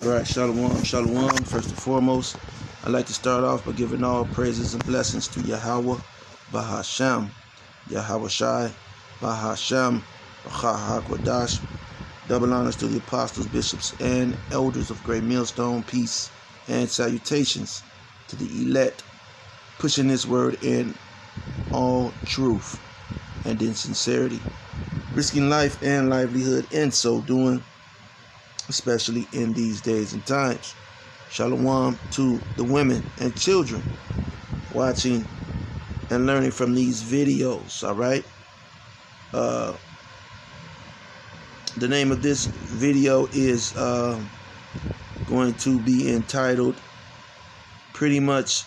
All right, shalom, shalom. First and foremost, I'd like to start off by giving all praises and blessings to Yahweh, Bahasham, Yahweh Shai, Bahasham, Hakwadash. Double honors to the apostles, bishops, and elders of Great Millstone. Peace and salutations to the elect, pushing this word in all truth and in sincerity, risking life and livelihood in so doing, especially in these days and times. Shalom to the women and children watching and learning from these videos. All right. The name of this video is going to be entitled pretty much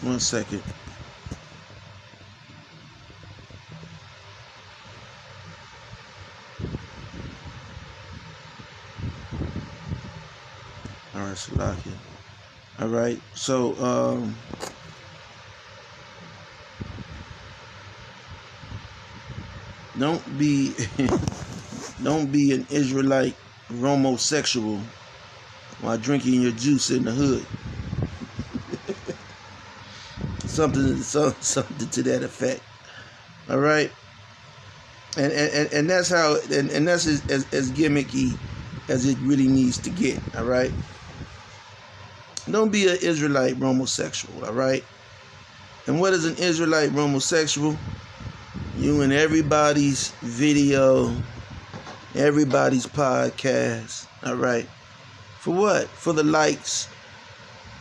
one second. All right, Salakia. All right, so don't be don't be an Israelite Romosexual while drinking your juice in the hood. Something to that effect. All right, and that's how, and that's as gimmicky as it really needs to get. All right, don't be an Israelite Romosexual. All right, and what is an Israelite Romosexual? You in everybody's video, everybody's podcast. All right, for what? For the likes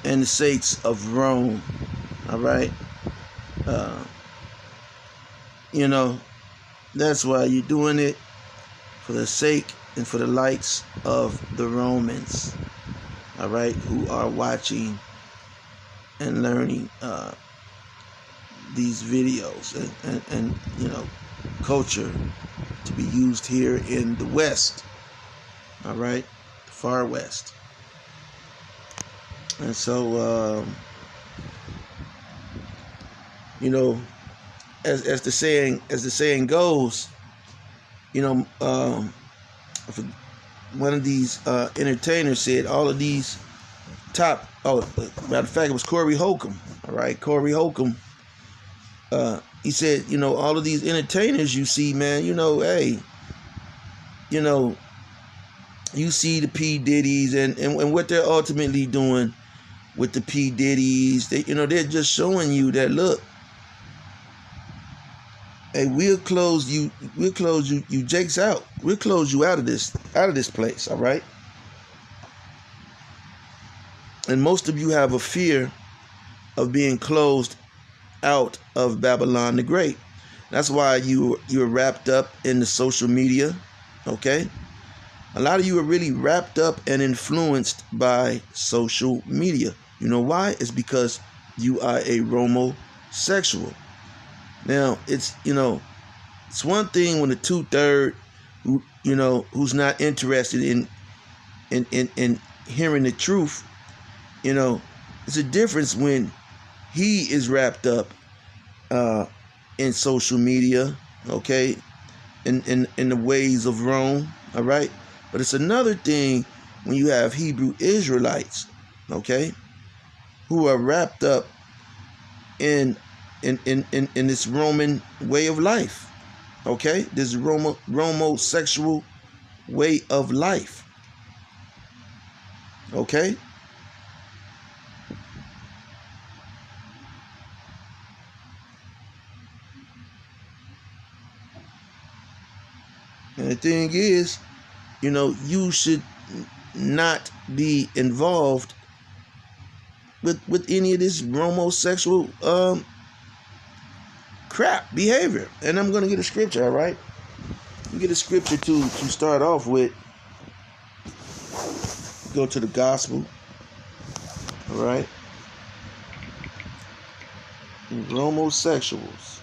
and the sakes of Rome. All right, you know, that's why you're doing it, for the sake and for the likes of the Romans. All right, who are watching and learning these videos and you know, culture to be used here in the West. All right, the far West. And so you know, as the saying goes, you know, one of these entertainers said all of these top. Oh, matter of fact, it was Corey Holcomb. All right, Corey Holcomb. He said, you know, all of these entertainers you see, man, you know, hey, you know, you see the P Diddy's and what they're ultimately doing with the P Diddy's. They, you know, they're just showing you that, look, hey, we'll close you Jakes out. We'll close you out of this place, all right? And most of you have a fear of being closed out of Babylon the Great. That's why you're wrapped up in the social media, okay? A lot of you are really wrapped up and influenced by social media. You know why? It's because you are a Romosexual. Now, it's, you know, it's one thing when the 2/3, you know, who's not interested in hearing the truth, you know, it's a difference when he is wrapped up in social media, okay, in the ways of Rome, all right? But it's another thing when you have Hebrew Israelites, okay, who are wrapped up in this Roman way of life, okay? This Romosexual way of life, okay? And the thing is, you know, you should not be involved with any of this Romosexual crap behavior. And I'm going to get a scripture, all right? Get a scripture to start off with. Go to the gospel, all right? Romosexuals.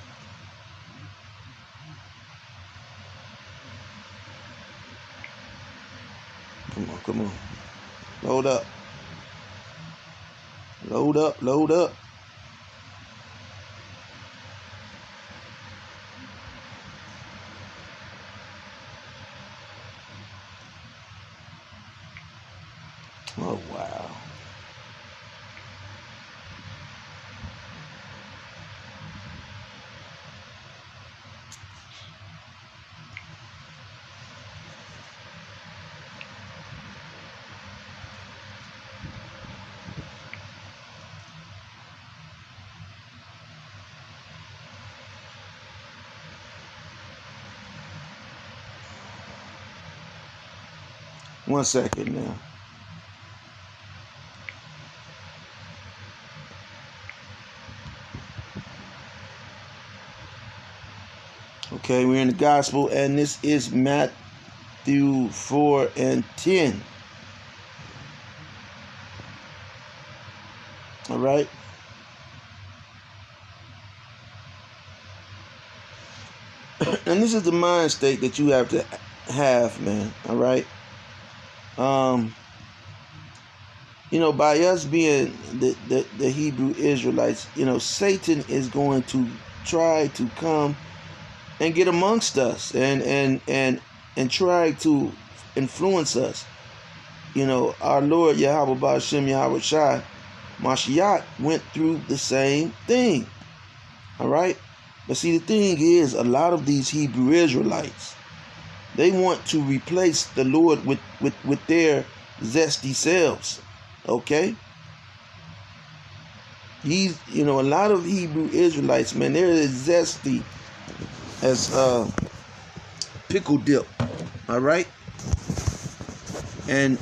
Come on, come on. Load up. Load up, load up. Oh, wow. One second now. Okay, we're in the gospel, and this is Matthew 4 and 10. All right. And this is the mind state that you have to have, man. All right. By us being the Hebrew Israelites, Satan is going to try to come and get amongst us and try to influence us. Our Lord Yahweh Ba'ashem Yahweh Shai Mashiach went through the same thing. All right. But see, the thing is, a lot of these Hebrew Israelites, they want to replace the Lord with their zesty selves. Okay? A lot of Hebrew Israelites, man, they're as zesty as pickle dip. All right? And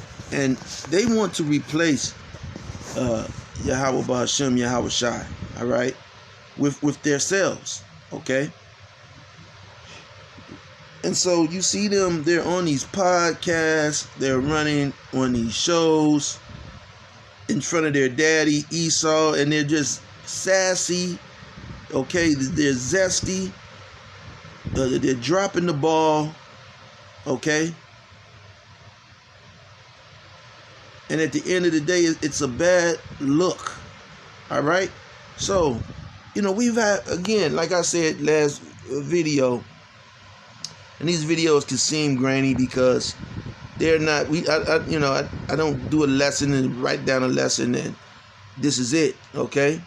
they want to replace Yahweh Ba'ashem Yahweh Shai, all right, with their selves. Okay? And so you see them, they're on these podcasts, they're running on these shows in front of their daddy Esau, and they're just sassy. Okay, they're zesty, they're dropping the ball. Okay, and at the end of the day, it's a bad look. All right, so we've had, again, like I said last video, and these videos can seem grainy because they're not. I don't do a lesson and write down a lesson and this is it. Okay,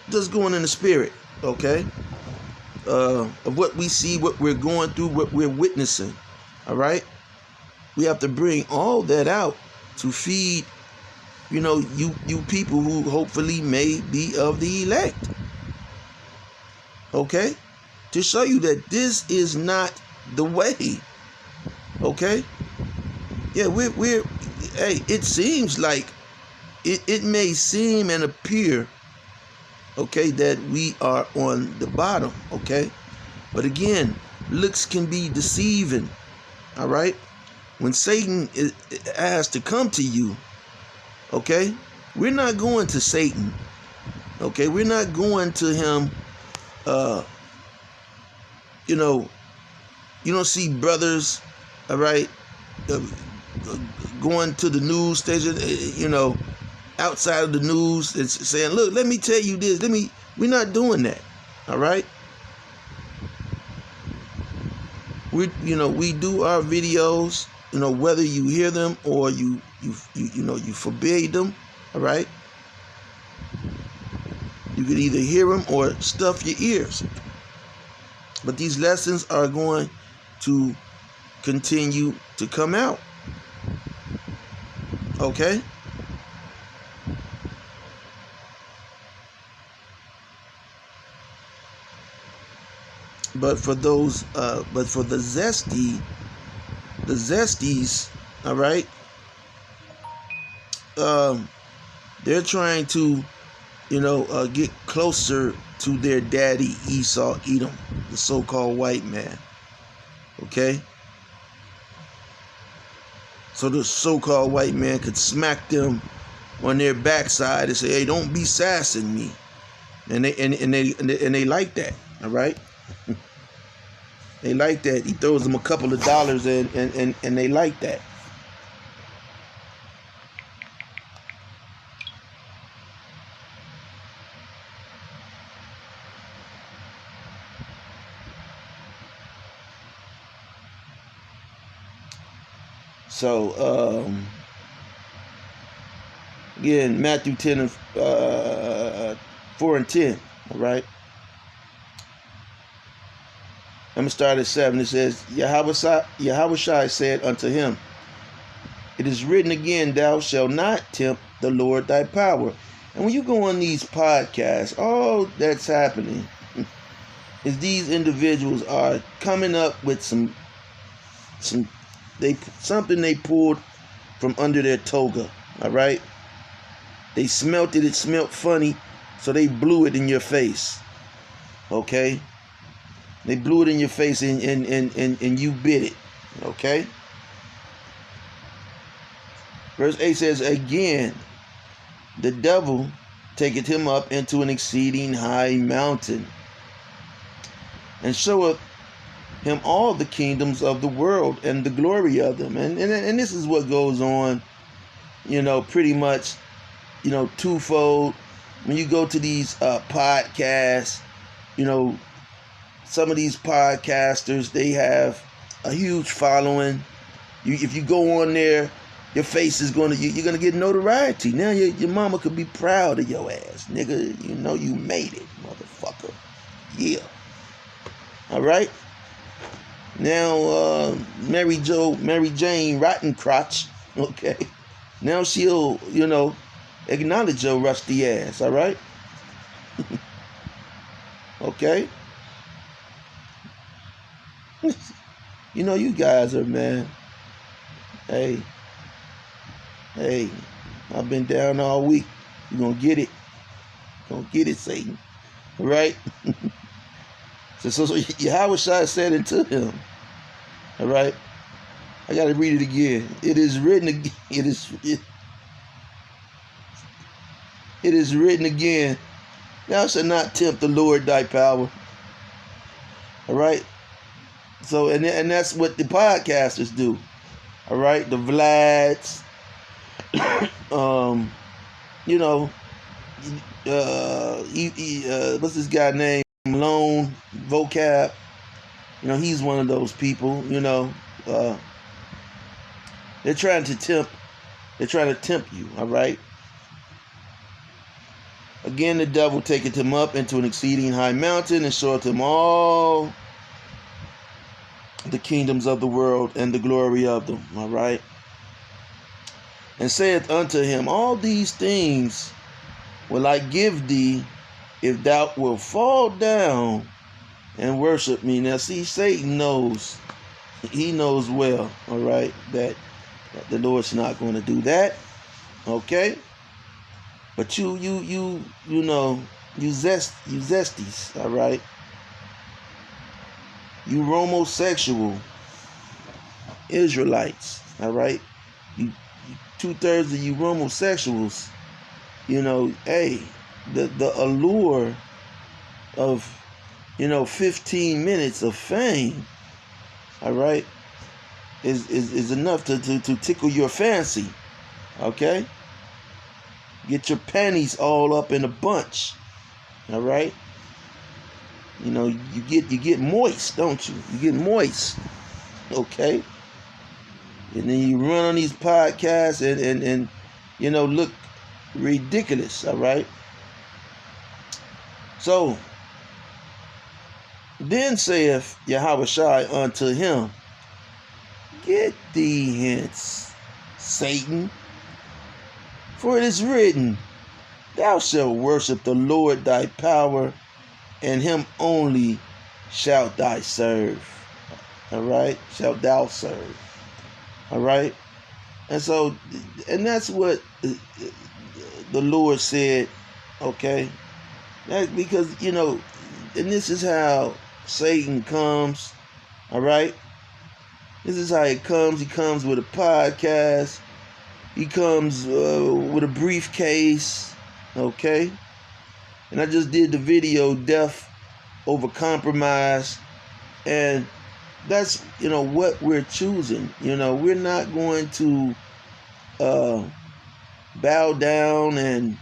just going in the spirit. Okay, of what we see, what we're going through, what we're witnessing. All right, we have to bring all that out to feed, you people who hopefully may be of the elect. Okay, to show you that this is not the way. Okay, yeah, we're hey, it seems like it may seem and appear, okay, that we are on the bottom. Okay, but again, looks can be deceiving. All right, when Satan has to come to you, okay, we're not going to Satan. Okay, we're not going to him. You don't see brothers, all right, going to the news station, outside of the news and saying, look, let me tell you this. We're not doing that. All right. We do our videos, whether you hear them or you forbade them. All right. You can either hear them or stuff your ears. But these lessons are going to continue to come out. Okay? But for the zesties, all right, they're trying to, get closer to their daddy Esau Edom, the so-called white man. Okay? So the so-called white man could smack them on their backside and say, hey, don't be sassing me. And they like that. All right. They like that. He throws them a couple of dollars and they like that. So again, Matthew 10 and 4 and 10. All right. I'm going to start at 7. It says, Yahweh said unto him, it is written again, thou shalt not tempt the Lord thy power. And when you go on these podcasts, all that's happening is these individuals are coming up with something they pulled from under their toga. All right. They smelt it. It smelt funny, so they blew it in your face. Okay. They blew it in your face and you bit it. Okay? Verse 8 says, again, the devil taketh him up into an exceeding high mountain, and showeth him all the kingdoms of the world and the glory of them. And this is what goes on, pretty much, twofold. When you go to these podcasts, some of these podcasters, they have a huge following. If you go on there, your face is you're gonna get notoriety. Now your mama could be proud of your ass, nigga. You made it, motherfucker. Yeah. All right. Now Mary Jane Rottencrotch. Okay. Now she'll acknowledge your rusty ass. All right. Okay. You guys are, man. Hey, I've been down all week. You're going to get it. You're going to get it, Satan. All right? So Yahweh said unto him, all right? I got to read it again. It is written again. It is written again. Thou shalt not tempt the Lord thy power. All right? So, and that's what the podcasters do. All right? The Vlads, what's this guy named? Malone, Vocab. He's one of those people, they're trying to tempt you, all right? Again, the devil taketh him up into an exceeding high mountain, and showeth him all the kingdoms of the world and the glory of them. All right. And saith unto him, all these things will I give thee, if thou wilt fall down and worship me. Now see, Satan knows, he knows well, all right, that the Lord's not going to do that. Okay. But you zesties, all right? You Romosexual Israelites, all right? You 2/3 of you Romosexuals, hey, the allure of 15 minutes of fame, all right, is enough to tickle your fancy, okay? Get your panties all up in a bunch. All right? You get moist, don't you? You get moist. Okay? And then you run on these podcasts and look ridiculous, all right? So, then saith Yahweh unto him, get thee hence, Satan. For it is written, thou shalt worship the Lord thy power, and him only shalt thou serve. All right? Shalt thou serve. All right? And that's what the Lord said, okay? That's because, and this is how Satan comes, all right? This is how he comes. He comes with a podcast. He comes with a briefcase, okay? And I just did the video, Death Over Compromise. And that's, what we're choosing. We're not going to bow down and,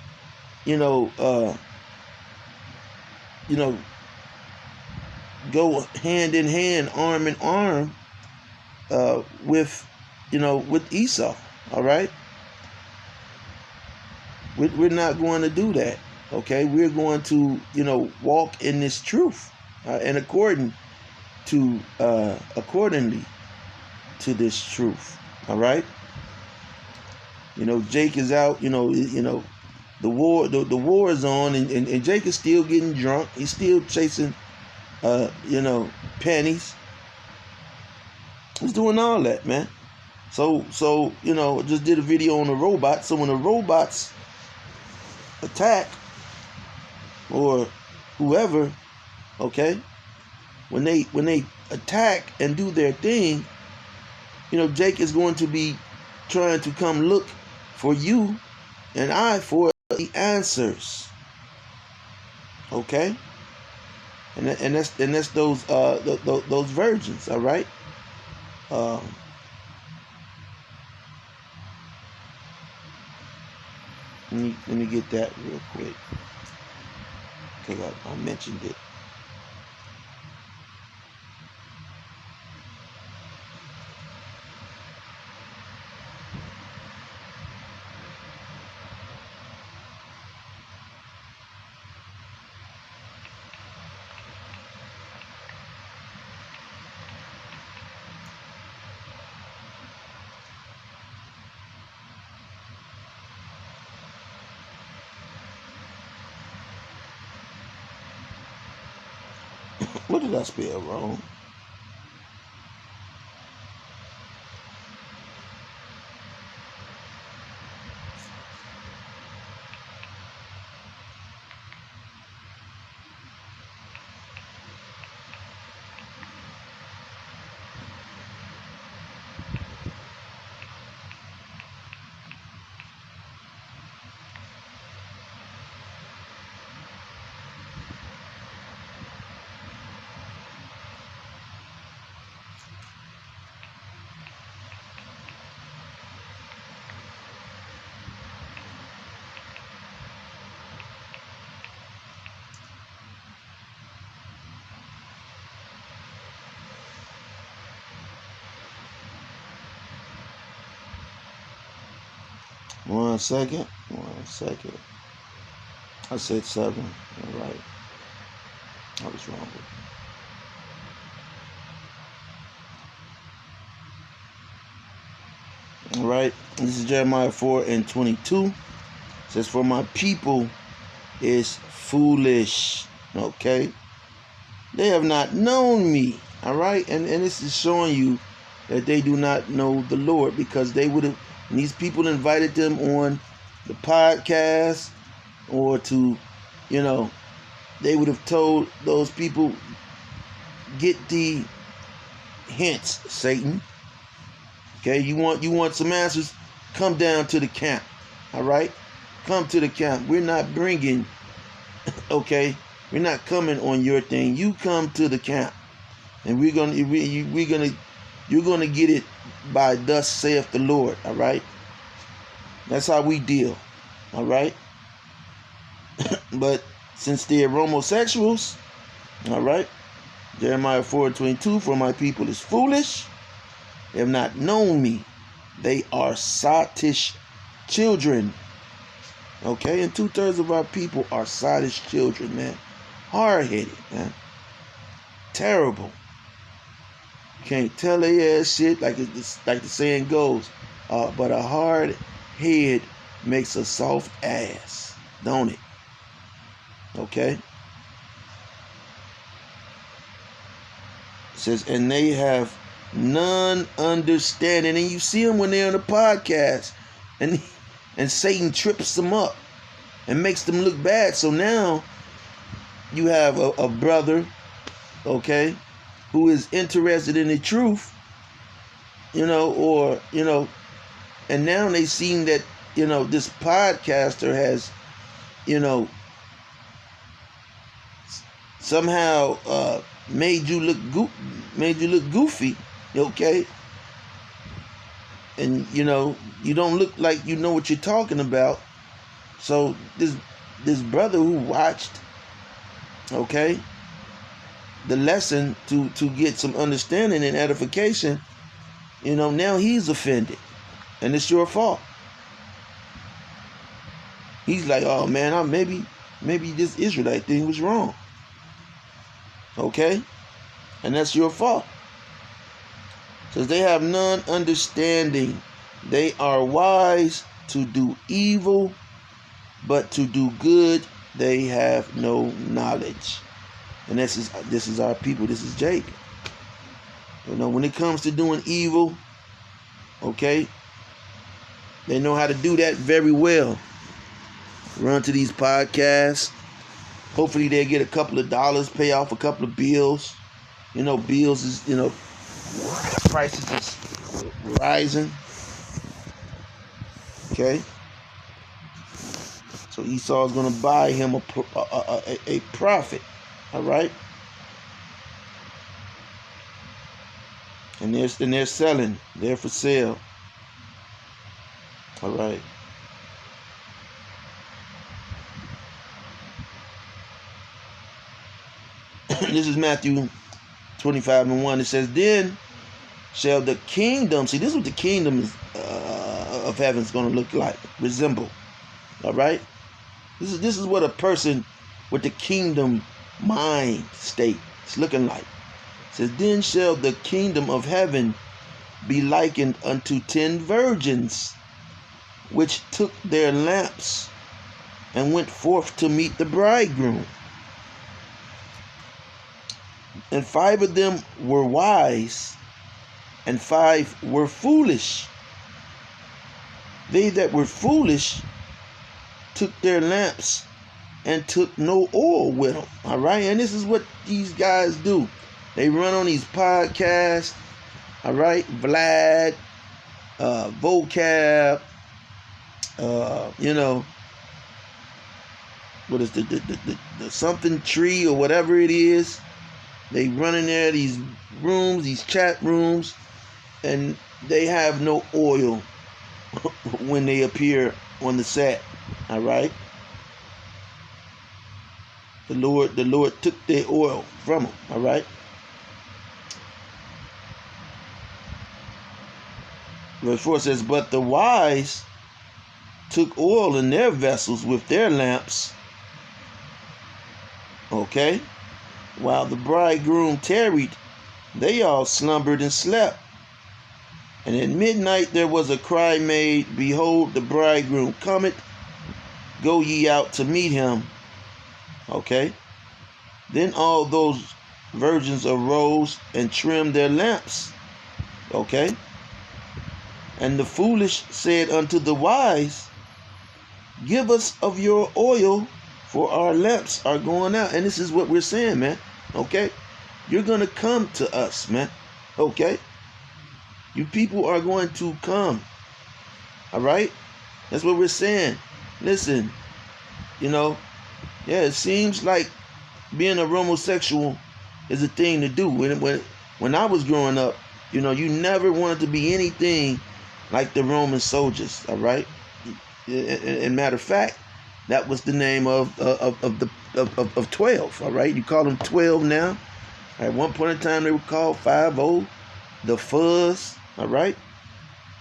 go hand in hand, arm in arm with Esau. All right? We're not going to do that. Okay? We're going to, walk in this truth and accordingly to this truth. All right? Jake is out. The war is on, and Jake is still getting drunk. He's still chasing, pennies. He's doing all that, man. So just did a video on the robots. So when the robots attack, or whoever, okay, when they attack and do their thing, Jake is going to be trying to come look for you and I for the answers. Okay? And that's those virgins, all right? Let me get that real quick. Okay, I mentioned it. What did I spell wrong? One second. I said 7. All right. I was wrong. All right. This is Jeremiah 4:22. It says, "For my people is foolish." Okay. They have not known me. All right. And this is showing you that they do not know the Lord, because they would have, and these people invited them on the podcast, or to, they would have told those people, "Get the hints, Satan. Okay, you want some answers? Come down to the camp." All right, come to the camp. We're not bringing, okay, we're not coming on your thing. You come to the camp, and you're gonna get it by thus saith the Lord. All right, that's how we deal. All right. But since they're Romosexuals, all right, Jeremiah 4:22, "For my people is foolish. They have not known me. They are sottish children." Okay, and 2/3 of our people are sottish children, man. Hard-headed, man. Terrible. Can't tell their ass shit, like the saying goes. But a hard head makes a soft ass, don't it? Okay. It says, "And they have none understanding." And you see them when they're on the podcast, and Satan trips them up and makes them look bad. So now you have a brother, okay, who is interested in the truth, and now they seen that, this podcaster has, somehow made you look goofy, okay? And you don't look like you know what you're talking about. So this brother who watched, okay, the lesson to get some understanding and edification, now he's offended, and it's your fault. He's like, oh man, maybe this Israelite thing was wrong, okay, and that's your fault. Says they have none understanding. They are wise to do evil, but to do good they have no knowledge. And this is our people. This is Jake. When it comes to doing evil, okay, they know how to do that very well. Run to these podcasts. Hopefully they get a couple of dollars, pay off a couple of bills. Bills is, prices is rising. Okay. So Esau's going to buy him a prophet. All right. And they're selling. They're for sale. All right. This is Matthew 25:1. It says, then shall the kingdom, see, this is what the kingdom of heaven is going to look like, resemble. All right. This is what a person with the kingdom mind state is looking like. It says, then shall the kingdom of heaven be likened unto 10 virgins, which took their lamps and went forth to meet the bridegroom. And 5 of them were wise, and 5 were foolish. They that were foolish took their lamps and took no oil with them. All right. And this is what these guys do. They run on these podcasts. All right. Vlad, vocab, what is the something tree or whatever it is. They run in there, these rooms, these chat rooms, and they have no oil when they appear on the set. All right. The Lord took their oil from them. All right. Verse 4 says, but the wise took oil in their vessels with their lamps. Okay. While the bridegroom tarried, they all slumbered and slept. And at midnight there was a cry made, behold, the bridegroom cometh, go ye out to meet him. Okay. Then all those virgins arose and trimmed their lamps. Okay. And the foolish said unto the wise, give us of your oil, for our lamps are going out. And this is what we're saying, man. Okay. You're going to come to us, man. Okay. You people are going to come. All right. That's what we're saying. Listen, yeah, it seems like being a Romosexual is a thing to do. When I was growing up, you never wanted to be anything like the Roman soldiers. All right. And matter of fact, that was the name of 12. All right. You call them 12 now. At one point in time, they were called 5-0, the Fuzz. All right.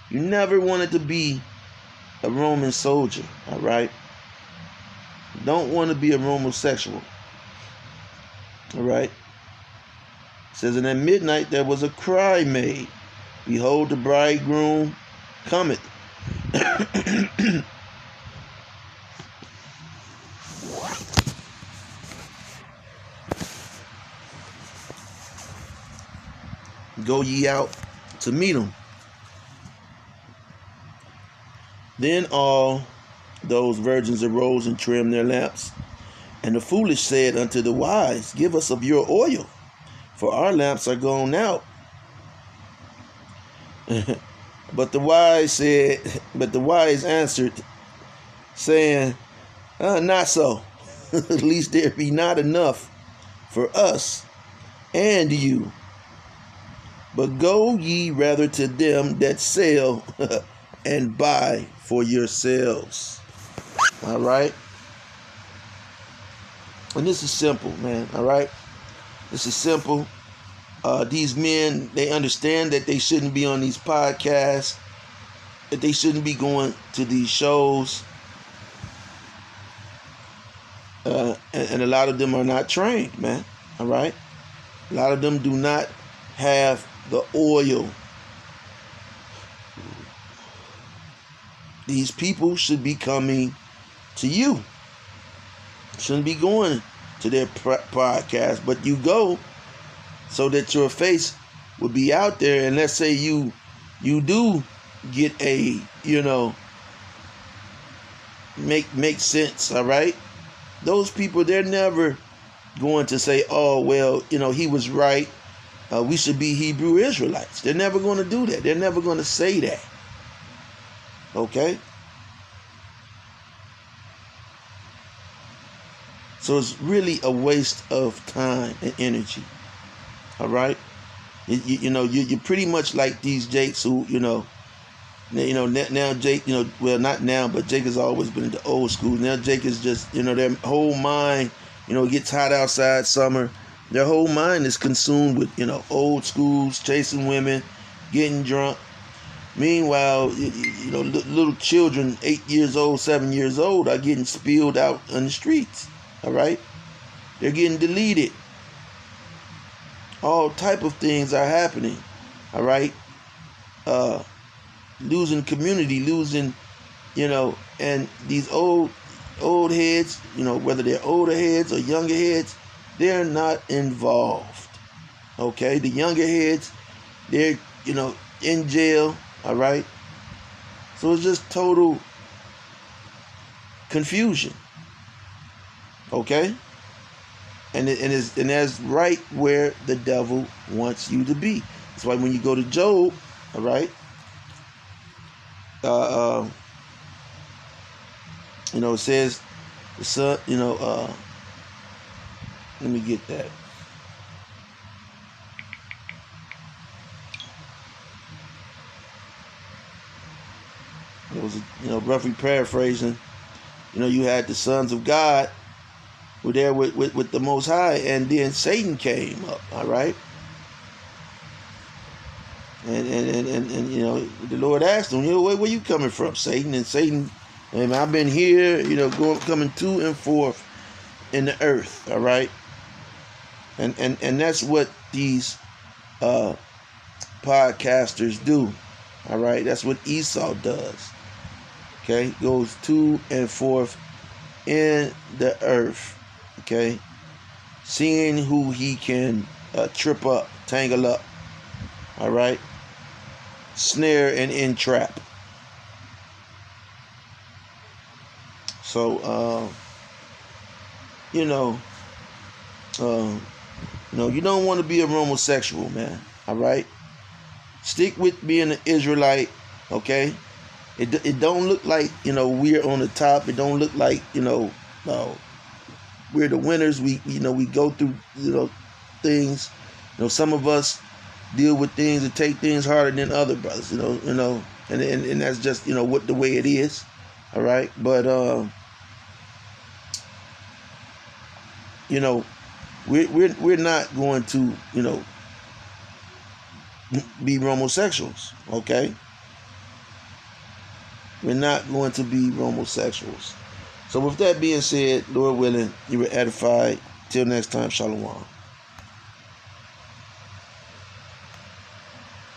You never wanted to be a Roman soldier. All right. Don't want to be a Romosexual. All right. It says, and at midnight there was a cry made, behold, the bridegroom cometh. Go ye out to meet him. Then all those virgins arose and trimmed their lamps. And the foolish said unto the wise, give us of your oil, for our lamps are gone out. But the wise answered, saying, not so, at least there be not enough for us and you. But go ye rather to them that sell and buy for yourselves. All right? And this is simple, man. All right? This is simple. These men, they understand that they shouldn't be on these podcasts, that they shouldn't be going to these shows. And a lot of them are not trained, man. All right? A lot of them do not have the oil. These people should be coming to you. Shouldn't be going to their podcast, but you go so that your face will be out there. And let's say you do get a, make sense, all right? Those people, they're never going to say, oh, well, he was right. We should be Hebrew Israelites. They're never going to do that. They're never going to say that. Okay? So it's really a waste of time and energy. All right? You're pretty much like these Jakes who, now Jake, well, not now, but Jake has always been in the old school. Now Jake is just, their whole mind, it gets hot outside summer. Their whole mind is consumed with, old schools, chasing women, getting drunk. Meanwhile, little children, 8 years old, 7 years old, are getting spilled out on the streets. All right? They're getting deleted. All type of things are happening. All right? Losing community, losing, and these old heads, whether they're older heads or younger heads, they're not involved. Okay? The younger heads, they're, in jail. All right? So it's just total confusion. Okay? And that's right where the devil wants you to be. That's why when you go to Job, all right, it says the son, let me get that. It was, roughly paraphrasing, you had the sons of God were there with the Most High, and then Satan came up, all right? And the Lord asked him, where you coming from, Satan? And Satan, I've been here, coming to and forth in the earth, all right? And that's what these podcasters do, all right? That's what Esau does, okay? Goes to and forth in the earth, okay? Seeing who he can trip up, tangle up, all right? Snare and entrap. So, you don't want to be a Romosexual, man, all right? Stick with being an Israelite, okay? It don't look like, we're on the top. It don't look like, we're the winners. We go through, things. Some of us deal with things and take things harder than other brothers, and that's just, what the way it is. All right. But, we're not going to, be Romosexuals. Okay. We're not going to be Romosexuals. So with that being said, Lord willing, you were edified. Till next time, Shalom.